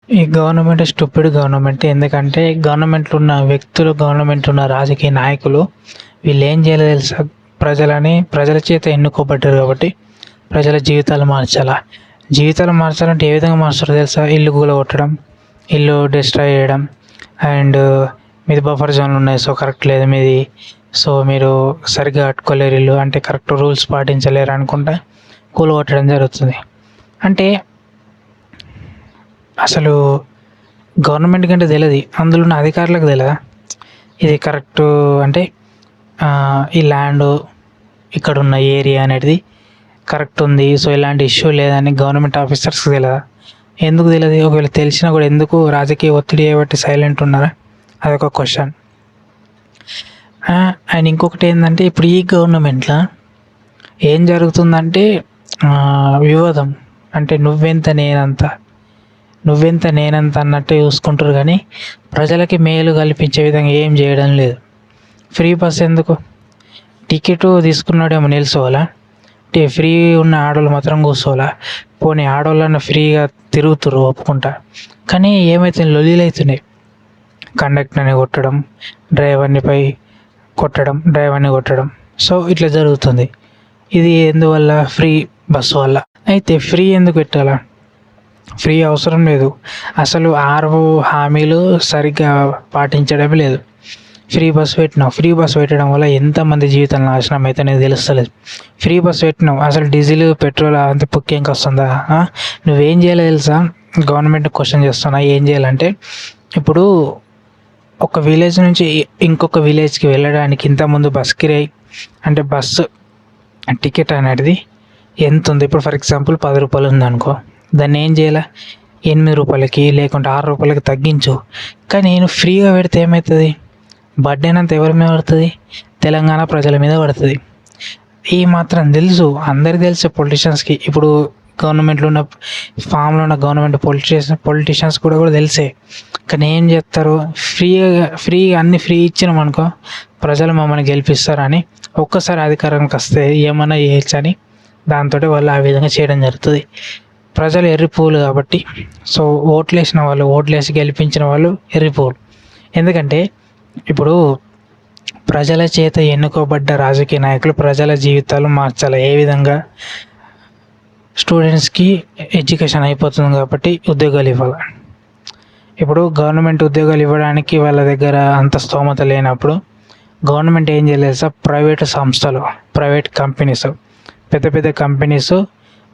ఈ government stupid government. ఎందుకంటే గవర్నమెంట్లో ఉన్న వ్యక్తులు, గవర్నమెంట్ ఉన్న రాజకీయ నాయకులు వీళ్ళు ఏం చేయలేదు తెలుసా? ప్రజల చేత ఎన్నుకోబడ్డారు కాబట్టి ప్రజల జీవితాలు మార్చాలా. జీవితాలు మార్చాలంటే ఏ విధంగా మార్చారో తెలుసా? ఇల్లు కూలగొట్టడం, ఇల్లు డిస్ట్రాయ్ చేయడం, అండ్ మీది బఫర్ జోన్లు ఉన్నాయి, సో కరెక్ట్ లేదు మీది, సో మీరు సరిగ్గా కట్టుకోలేరు ఇల్లు, అంటే కరెక్ట్ రూల్స్ పాటించలేరు అనుకుంటా కూలగొట్టడం జరుగుతుంది. అంటే అసలు గవర్నమెంట్ కంటే తెలియదు, అందులో ఉన్న అధికారులకు తెలియదా ఇది కరెక్ట్ అంటే ఈ ల్యాండ్ ఇక్కడ ఉన్న ఏరియా అనేది కరెక్ట్ ఉంది, సో ఇలాంటి ఇష్యూ లేదని గవర్నమెంట్ ఆఫీసర్స్కి తెలియదా? ఎందుకు తెలియదు? ఒకవేళ తెలిసినా కూడా ఎందుకు రాజకీయ ఒత్తిడి చేయబట్టి సైలెంట్ ఉన్నారా? అదొక క్వశ్చన్. అండ్ ఇంకొకటి ఏంటంటే ఇప్పుడు ఈ గవర్నమెంట్లో ఏం జరుగుతుందంటే వివాదం, అంటే నువ్వెంత నేనంత అన్నట్టు చూసుకుంటారు, కానీ ప్రజలకి మేలు కల్పించే విధంగా ఏం చేయడం లేదు. ఫ్రీ బస్ ఎందుకు? టికెట్ తీసుకున్నాడేమో నిలుచోవాలా? ఫ్రీ ఉన్న ఆడవాళ్ళు మాత్రం కూర్చోవాలా? పోనీ ఆడవాళ్ళన్న ఫ్రీగా తిరుగుతురు ఒప్పుకుంటా, కానీ ఏమైతే లొల్లీలు అవుతున్నాయి. కండక్టర్ని కొట్టడం, డ్రైవర్ని కొట్టడం, సో ఇట్లా జరుగుతుంది. ఇది ఎందువల్ల? ఫ్రీ బస్సు వల్ల. అయితే ఫ్రీ ఎందుకు పెట్టాలా? ఫ్రీ అవసరం లేదు. అసలు 6 హామీలు సరిగ్గా పాటించడం లేదు. ఫ్రీ బస్సు పెట్టడం వల్ల ఎంతమంది జీవితాలు నాశనం అయితే అనేది తెలుస్తలేదు. ఫ్రీ బస్సు పెట్టినావు, అసలు డీజిల్ పెట్రోల్ అంత పుక్కేంకి వస్తుందా? నువ్వేం చేయాలో తెలుసా? గవర్నమెంట్ క్వశ్చన్ చేస్తున్నా, ఏం చేయాలంటే ఇప్పుడు ఒక విలేజ్ నుంచి ఇంకొక విలేజ్కి వెళ్ళడానికి ఇంతకుముందు బస్ కిరాయి అంటే బస్సు టికెట్ అనేది ఎంత ఉంది? ఇప్పుడు ఫర్ ఎగ్జాంపుల్ 10 రూపాయలు ఉందనుకో, దాన్ని ఏం చేయాలి? 8 రూపాయలకి లేకుంటే 6 రూపాయలకి తగ్గించు. కానీ నేను ఫ్రీగా పెడితే ఏమవుతుంది? బర్డెన్ అంతా ఎవరి మీద పడుతుంది? తెలంగాణ ప్రజల మీద పడుతుంది. ఈ మాత్రం తెలుసు, అందరికీ తెలుసు పొలిటీషియన్స్కి. ఇప్పుడు గవర్నమెంట్లో ఉన్న ఫామ్లో ఉన్న గవర్నమెంట్ పొలిటీషియన్స్ కూడా తెలిసే, కానీ ఏం చేస్తారు? ఫ్రీగా అన్ని ఫ్రీ ఇచ్చినాం అనుకో ప్రజలు మమ్మల్ని గెలిపిస్తారని, ఒక్కసారి అధికారానికి వస్తే ఏమన్నా చేయొచ్చని దాంతో వాళ్ళు ఆ విధంగా చేయడం జరుగుతుంది. ప్రజలు ఎర్రిపూలు కాబట్టి, సో ఓట్లేసి గెలిపించిన వాళ్ళు ఎర్రిపూలు. ఎందుకంటే ఇప్పుడు ప్రజల చేత ఎన్నుకోబడ్డ రాజకీయ నాయకులు ప్రజల జీవితాలు మార్చాలి. ఏ విధంగా? స్టూడెంట్స్కి ఎడ్యుకేషన్ అయిపోతుంది కాబట్టి ఉద్యోగాలు ఇవ్వాలి. ఇప్పుడు గవర్నమెంట్ ఉద్యోగాలు ఇవ్వడానికి వాళ్ళ దగ్గర అంత స్తోమత లేనప్పుడు గవర్నమెంట్ ఏం చేయలేదు సార్? ప్రైవేట్ కంపెనీస్, పెద్ద కంపెనీస్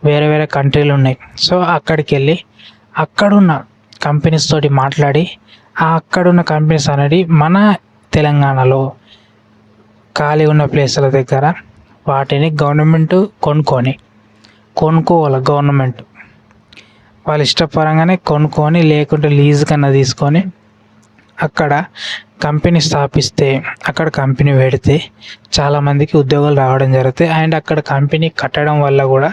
వేరే కంట్రీలు ఉన్నాయి, సో అక్కడికి వెళ్ళి అక్కడున్న కంపెనీస్ తోటి మాట్లాడి అక్కడున్న కంపెనీస్ అనేది మన తెలంగాణలో ఖాళీ ఉన్న ప్లేసుల దగ్గర వాటిని గవర్నమెంట్ కొనుక్కోవాలి. గవర్నమెంట్ వాళ్ళ ఇష్టపరంగానే కొనుక్కొని, లేకుంటే లీజ్ కన్నా తీసుకొని అక్కడ కంపెనీ స్థాపిస్తే, అక్కడ కంపెనీ పెడితే చాలామందికి ఉద్యోగాలు రావడం జరుగుతాయి. అండ్ అక్కడ కంపెనీ కట్టడం వల్ల కూడా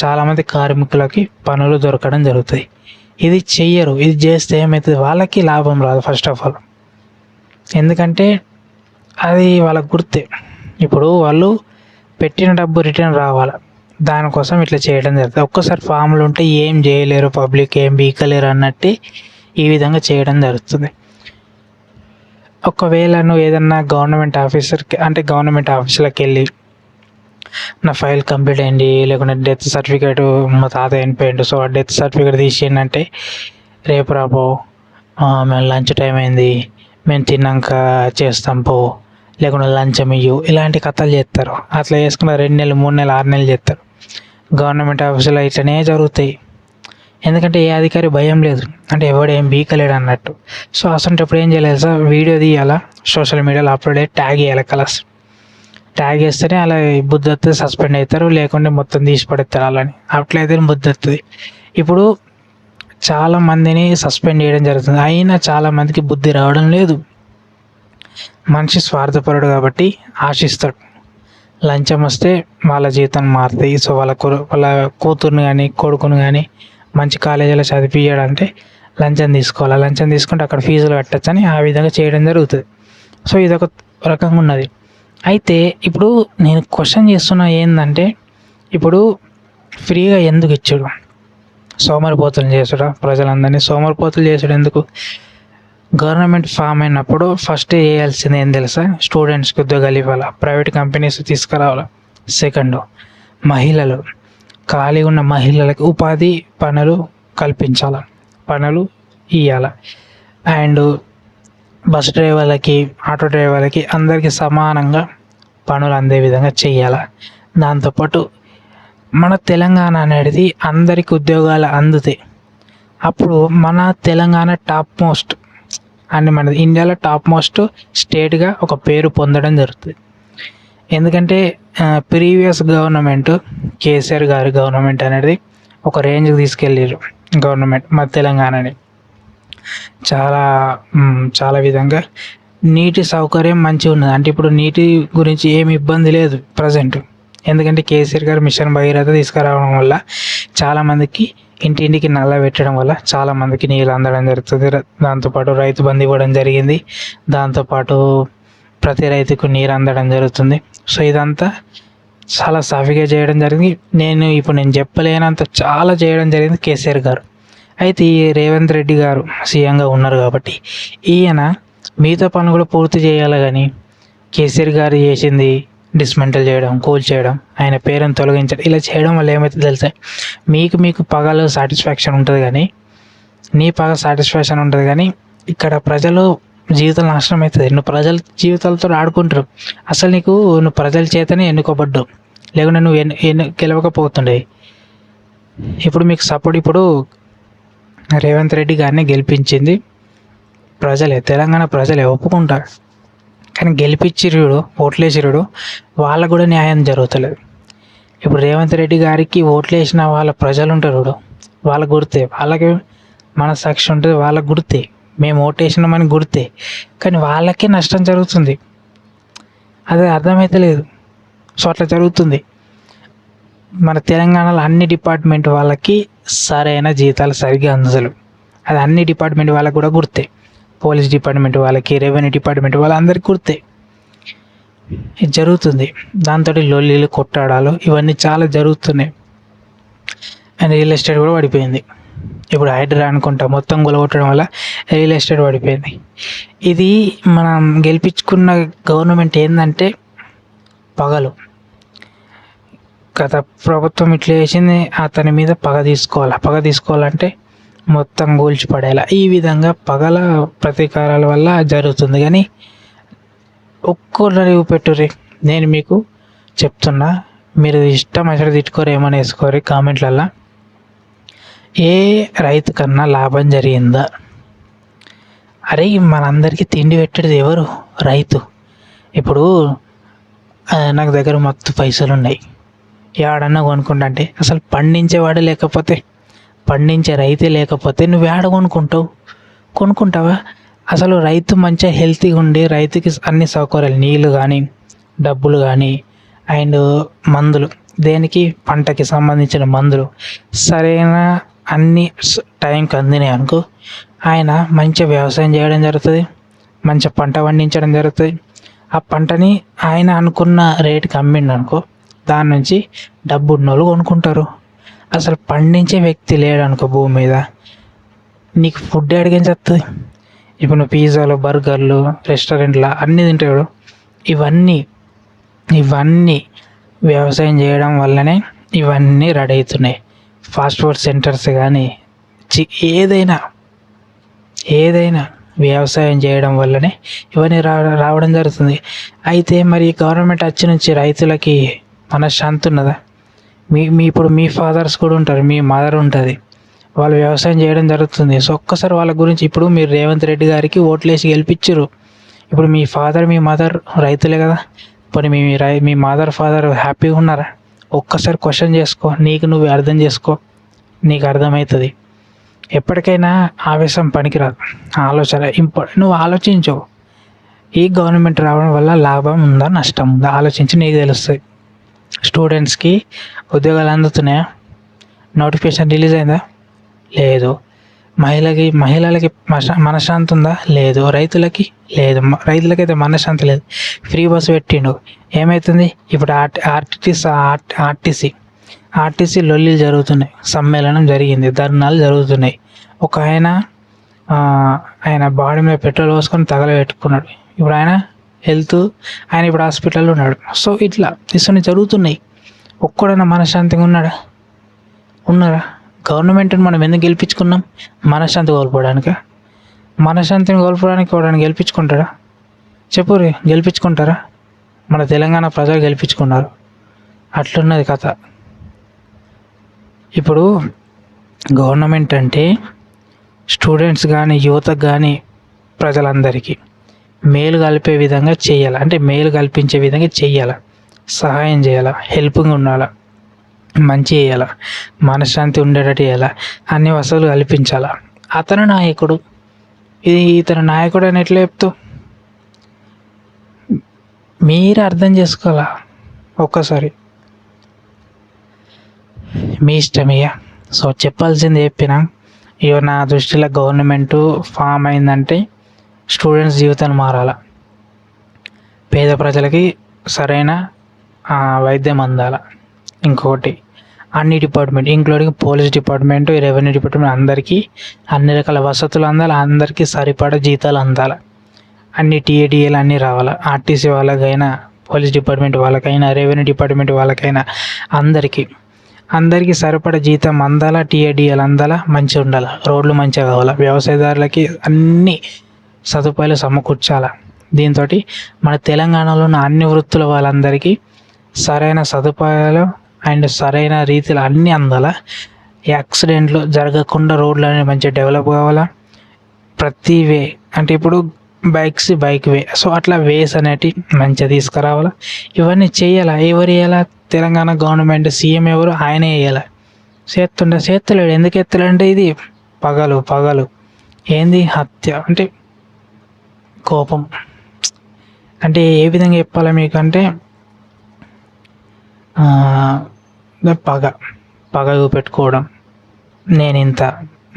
చాలామంది కార్మికులకి పనులు దొరకడం జరుగుతాయి. ఇది చెయ్యరు. ఇది చేస్తే ఏమవుతుంది? వాళ్ళకి లాభం రాదు ఫస్ట్ ఆఫ్ ఆల్. ఎందుకంటే అది వాళ్ళకు గుర్తే. ఇప్పుడు వాళ్ళు పెట్టిన డబ్బు రిటర్న్ రావాలి, దానికోసం ఇట్లా చేయడం జరుగుతుంది. ఒక్కసారి ఫామ్లు ఉంటే ఏం చేయలేరు, పబ్లిక్ ఏం బీకలేరు అన్నట్టు ఈ విధంగా చేయడం జరుగుతుంది. ఒకవేళ నువ్వు ఏదన్నా గవర్నమెంట్ ఆఫీసులకు వెళ్ళి నా ఫైల్ కంప్లీట్ అయింది, లేకుంటే డెత్ సర్టిఫికేట్ మా తాత చనిపోయిండు, సో ఆ డెత్ సర్టిఫికేట్ తీసేయండి అంటే రేపు రాపో, మేము లంచ్ టైం అయింది, మేము తిన్నాక చేస్తాం పో, లేకుంటే లంచం ఇయ్యు, ఇలాంటి కథలు చేస్తారు. అట్లా చేసుకున్న 2 నెలలు 3 నెలలు 6 నెలలు చేస్తారు. గవర్నమెంట్ ఆఫీసులో ఇట్లనే జరుగుతాయి. ఎందుకంటే ఏ అధికారి భయం లేదు, అంటే ఎవడేం బీకలేడు అన్నట్టు. సో అసలు ఏం చేయలేదు సార్? వీడియో తీయాలా, సోషల్ మీడియాలో అప్లోడ్ అయ్యి ట్యాగ్ చేయాలి. ట్యాగ్ చేస్తేనే అలా బుద్ధి వస్తుంది, సస్పెండ్ అవుతారు, లేకుంటే మొత్తం తీసి పడేస్తారు. అలాని అట్లయితే బుద్ధి వస్తుంది. ఇప్పుడు చాలామందిని సస్పెండ్ చేయడం జరుగుతుంది, అయినా చాలామందికి బుద్ధి రావడం లేదు. మనిషి స్వార్థపరుడు కాబట్టి ఆశిస్తాడు. లంచం వస్తే వాళ్ళ జీవితం మారుతాయి, సో వాళ్ళ కూతుర్ని కానీ కొడుకుని కానీ మంచి కాలేజీలో చదివించాలంటే లంచం తీసుకోవాలి. లంచం తీసుకుంటే అక్కడ ఫీజులు కట్టచ్చని ఆ విధంగా చేయడం జరుగుతుంది. సో ఇదొక రకంగా ఉన్నది. అయితే ఇప్పుడు నేను క్వశ్చన్ చేస్తున్నా ఏంటంటే, ఇప్పుడు ఫ్రీగా ఎందుకు ఇచ్చాడు? సోమరిపోతులు చేసుడా, ప్రజలందరినీ సోమరిపోతులు చేసుడు ఎందుకు? గవర్నమెంట్ ఫామ్ అయినప్పుడు ఫస్ట్ చేయాల్సింది ఏం తెలుసా? స్టూడెంట్స్కి ఉద్యోగాలు ఇవ్వాలా, ప్రైవేట్ కంపెనీస్ తీసుకురావాలా. సెకండ్, మహిళలు, ఖాళీ ఉన్న మహిళలకు ఉపాధి పనులు కల్పించాలి, పనులు ఇవ్వాలి. అండ్ బస్ డ్రైవర్లకి, ఆటో డ్రైవర్లకి అందరికీ సమానంగా పనులు అందే విధంగా చేయాలి. దాంతోపాటు మన తెలంగాణ అనేది అందరికి ఉద్యోగాలు అందుతాయి. అప్పుడు మన తెలంగాణ టాప్ మోస్ట్ అని మన ఇండియాలో టాప్ మోస్ట్ స్టేట్గా ఒక పేరు పొందడం జరుగుతుంది. ఎందుకంటే ప్రీవియస్ గవర్నమెంట్, కేసీఆర్ గారి గవర్నమెంట్ అనేది ఒక రేంజ్కి తీసుకెళ్ళారు గవర్నమెంట్ మన తెలంగాణని. చాలా చాలా విధంగా నీటి సౌకర్యం మంచిగా ఉన్నది. అంటే ఇప్పుడు నీటి గురించి ఏమి ఇబ్బంది లేదు ప్రజెంట్. ఎందుకంటే కేసీఆర్ గారు మిషన్ భగీరథ తీసుకురావడం వల్ల చాలామందికి ఇంటింటికి నల్ల పెట్టడం వల్ల చాలామందికి నీళ్ళు అందడం జరుగుతుంది. దాంతోపాటు రైతు బంధు ఇవ్వడం జరిగింది. దాంతోపాటు ప్రతి రైతుకు నీరు అందడం జరుగుతుంది. సో ఇదంతా చాలా సాఫీగా చేయడం జరిగింది. నేను చెప్పలేనంత చాలా చేయడం జరిగింది కేసీఆర్ గారు. అయితే ఈ రేవంత్ రెడ్డి గారు సీఎంగా ఉన్నారు కాబట్టి ఈయన మిగతా పనులు కూడా పూర్తి చేయాలి. కానీ కేసీఆర్ గారు చేసింది డిస్మెంటల్ చేయడం, కూల్ చేయడం, ఆయన పేరును తొలగించడం, ఇలా చేయడం వల్ల ఏమైతే తెలుసా? మీకు పగలు సాటిస్ఫాక్షన్ ఉంటుంది కానీ, నీ పగ సాటిస్ఫాక్షన్ ఉంటుంది కానీ ఇక్కడ ప్రజలు జీవితాలు నాశనం అవుతుంది. నువ్వు ప్రజల జీవితాలతో ఆడుకుంటారు. అసలు నువ్వు ప్రజల చేతనే ఎన్నుకోబడ్డావు, లేకుంటే నువ్వు గెలవకపోతుండే. ఇప్పుడు మీకు సపోర్ట్, ఇప్పుడు రేవంత్ రెడ్డి గారిని గెలిపించింది ప్రజలే, తెలంగాణ ప్రజలే ఒప్పుకుంటారు. కానీ గెలిపించిరుడు, ఓట్లేసిరుడు వాళ్ళకు కూడా న్యాయం జరుగుతలేదు. ఇప్పుడు రేవంత్ రెడ్డి గారికి ఓట్లేసిన వాళ్ళ ప్రజలు ఉంటారు, వాళ్ళకు గుర్తే, వాళ్ళకి మనసాక్షి ఉంటుంది, వాళ్ళకు గుర్తే, మేము ఓటేసినామని గుర్తే. కానీ వాళ్ళకే నష్టం జరుగుతుంది, అదే అర్థమైతలేదు. సో అట్లా జరుగుతుంది. మన తెలంగాణలో అన్ని డిపార్ట్మెంట్ వాళ్ళకి సరైన జీతాలు సరిగ్గా అందజలు, అది అన్ని డిపార్ట్మెంట్ వాళ్ళకి కూడా గుర్తే. పోలీస్ డిపార్ట్మెంట్ వాళ్ళకి, రెవెన్యూ డిపార్ట్మెంట్ వాళ్ళందరికీ గుర్తే. ఇది జరుగుతుంది. దాంతో లొల్లీలు, కొట్టాడాలు ఇవన్నీ చాలా జరుగుతున్నాయి. అండ్ రియల్ ఎస్టేట్ కూడా పడిపోయింది. ఇప్పుడు హైడ్రా అనుకుంటా మొత్తం గొలగొట్టడం వల్ల రియల్ ఎస్టేట్ పడిపోయింది. ఇది మనం గెలిపించుకున్న గవర్నమెంట్ ఏంటంటే పగలు. గత ప్రభుత్వం ఇట్లా చేసింది, అతని మీద పగ తీసుకోవాలంటే మొత్తం గూల్చి పడేలా, ఈ విధంగా పగల ప్రతీకారాల వల్ల జరుగుతుంది. కానీ ఒక్కరు పెట్టుర్రి, నేను మీకు చెప్తున్నా, మీరు ఇష్టం అసలు తిట్టుకోరు, ఏమైనా వేసుకోరు కామెంట్లల్లో. ఏ రైతు కన్నా లాభం జరిగిందా? అరే మనందరికీ తిండి పెట్టేది ఎవరు? రైతు. ఇప్పుడు నాకు దగ్గర మత్తు పైసలు ఉన్నాయి, ఏడన్నా కొనుక్కుంటా అంటే అసలు పండించేవాడు లేకపోతే, పండించే రైతే లేకపోతే నువ్వు ఏడ కొనుక్కుంటావా? అసలు రైతు మంచిగా హెల్తీగా ఉండి, రైతుకి అన్ని సౌకర్యాలు, నీళ్ళు కానీ, డబ్బులు కానీ, అండ్ మందులు, దేనికి పంటకి సంబంధించిన మందులు సరైన అన్ని టైంకి అందినాయి అనుకో, ఆయన మంచిగా వ్యవసాయం చేయడం జరుగుతుంది, మంచిగా పంట పండించడం జరుగుతుంది. ఆ పంటని ఆయన అనుకున్న రేటుకి అమ్మిండు అనుకో, దాని నుంచి డబ్బు ఉన్నోళ్ళు కొనుక్కుంటారు. అసలు పండించే వ్యక్తి లేడు అనుకో భూమి మీద, నీకు ఫుడ్ అడిగేం చెప్తుంది? ఇప్పుడు నువ్వు పిజ్జాలు, బర్గర్లు, రెస్టారెంట్లో అన్నీ తింటాడు. ఇవన్నీ వ్యవసాయం చేయడం వల్లనే ఇవన్నీ రెడీ అవుతున్నాయి. ఫాస్ట్ ఫుడ్ సెంటర్స్ కానీ ఏదైనా వ్యవసాయం చేయడం వల్లనే ఇవన్నీ రావడం జరుగుతుంది. అయితే మరి గవర్నమెంట్ వచ్చి నుంచి రైతులకి మనశ్శాంతి ఉన్నదా? ఇప్పుడు మీ ఫాదర్స్ కూడా ఉంటారు, మీ మదర్ ఉంటుంది, వాళ్ళు వ్యవసాయం చేయడం జరుగుతుంది. సో ఒక్కసారి వాళ్ళ గురించి, ఇప్పుడు మీరు రేవంత్ రెడ్డి గారికి ఓట్లేసి గెలిపించారు, ఇప్పుడు మీ ఫాదర్, మీ మదర్ రైతులే కదా, ఇప్పుడు మీ మదర్, ఫాదర్ హ్యాపీగా ఉన్నారా? ఒక్కసారి క్వశ్చన్ చేసుకో, నీకు నువ్వు అర్థం చేసుకో, నీకు అర్థమవుతుంది. ఎప్పటికైనా ఆవేశం పనికిరాదు, ఆలోచన నువ్వు ఆలోచించవు. ఈ గవర్నమెంట్ రావడం వల్ల లాభం ఉందా, నష్టం ఉందా ఆలోచించి నీకు తెలుస్తుంది. స్టూడెంట్స్కి ఉద్యోగాలు అందుతున్నాయా? నోటిఫికేషన్ రిలీజ్ అయిందా? లేదు. మహిళలకి మనశ్శాంతి ఉందా? లేదు. రైతులకి లేదు. రైతులకైతే మనశ్శాంతి లేదు. ఫ్రీ బస్సు పెట్టిండు, ఏమవుతుంది? ఇప్పుడు ఆర్టీసీ ఆర్టీసీ లొల్లిలు జరుగుతున్నాయి, సమ్మేళనం జరిగింది, ధర్నాలు జరుగుతున్నాయి. ఒక ఆయన బాడీ మీద పెట్రోల్ పోసుకొని తగలబెట్టుకున్నాడు. ఇప్పుడు ఆయన ఇప్పుడు హాస్పిటల్లో ఉన్నాడు. సో ఇట్లా ఇవన్నీ జరుగుతున్నాయి. ఒక్కడైనా మనశ్శాంతిగా ఉన్నారా? గవర్నమెంట్ని మనం ఎందుకు గెలిపించుకున్నాం? మనశ్శాంతి కోల్పోవడానికా? మనశ్శాంతిని కోల్పోవడానికి ఎవడని గెలిపించుకుంటారా? చెప్పుర్రి, గెలిపించుకుంటారా? మన తెలంగాణ ప్రజలు గెలిపించుకున్నారు. అట్లున్నది కథ. ఇప్పుడు గవర్నమెంట్ అంటే స్టూడెంట్స్ కానీ, యువతకు కానీ, ప్రజలందరికీ మేలు కలిపే విధంగా చేయాలి. అంటే మేలు కల్పించే విధంగా చేయాలి, సహాయం చేయాలి, హెల్ప్గా ఉండాలి, మంచి చేయాలి, మనశ్శాంతి ఉండేటట్టు చేయాలి, అన్ని వసతులు కల్పించాలి. అతను నాయకుడు. ఇతను నాయకుడు అని ఎట్లా చెప్తావు? మీరు అర్థం చేసుకోవాలా ఒక్కసారి. మీ ఇష్టం ఇక. సో చెప్పాల్సింది చెప్పినా. ఇక నా దృష్టిలో గవర్నమెంటు ఫామ్ అయిందంటే స్టూడెంట్స్ జీవితాన్ని మారాల, పేద ప్రజలకి సరైన వైద్యం అందాల. ఇంకొకటి, అన్ని department including police department, revenue department అందరికీ అన్ని రకాల వసతులు అందాలి, అందరికీ సరిపడా జీతాలు అందాలి, అన్ని టీఏడిఏలు అన్నీ రావాలి. ఆర్టీసీ వాళ్ళకైనా, పోలీస్ డిపార్ట్మెంట్ వాళ్ళకైనా, రెవెన్యూ డిపార్ట్మెంట్ వాళ్ళకైనా అందరికీ సరిపడా జీతం అందాలా, టీఏడిఏలు అందాలా, మంచిగా ఉండాలి, రోడ్లు మంచిగా కావాలా, వ్యవసాయదారులకి అన్ని సదుపాయాలు సమకూర్చాలి. దీంతో మన తెలంగాణలో ఉన్న అన్ని వృత్తుల వాళ్ళందరికీ సరైన సదుపాయాలు అండ్ సరైన రీతిలో అన్నీ అందాలా. యాక్సిడెంట్లు జరగకుండా రోడ్లు అనేవి మంచిగా డెవలప్ కావాలా. ప్రతి వే అంటే ఇప్పుడు బైక్ వే, సో అట్లా వేస్ అనేటివి మంచిగా తీసుకురావాలా. ఇవన్నీ చేయాలా. ఎవరు చేయాలా? తెలంగాణ గవర్నమెంట్, సీఎం ఎవరు? ఆయనే చేయాలి. చేస్తలేడు. ఎందుకు ఎత్తలేడంటే ఇది పగలు ఏంది హత్య అంటే కోపం. అంటే ఏ విధంగా చెప్పాలి మీకు అంటే పగ చూపెట్టుకోవడం.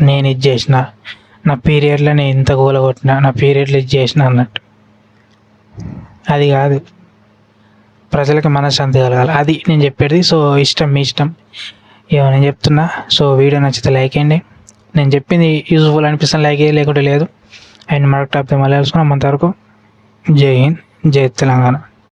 నేను ఇది చేసిన, నా పీరియడ్లో నేను ఇంత కూలగొట్టిన, నా పీరియడ్లో ఇది చేసిన అన్నట్టు. అది కాదు, ప్రజలకి మనశ్శాంతి కలగాలి. అది నేను చెప్పేది. సో మీ ఇష్టం నేను చెప్తున్నా. సో వీడియో నచ్చితే లైక్ చేయండి. నేను చెప్పింది యూజ్ఫుల్ అనిపిస్తుంది, లైక్ చేయాలి, లేకుంటే లేదు. అండ్ మరొక టాపిక్ మళ్ళీ కలుసుకున్నాం. అంతవరకు జై హింద్, జై తెలంగాణ.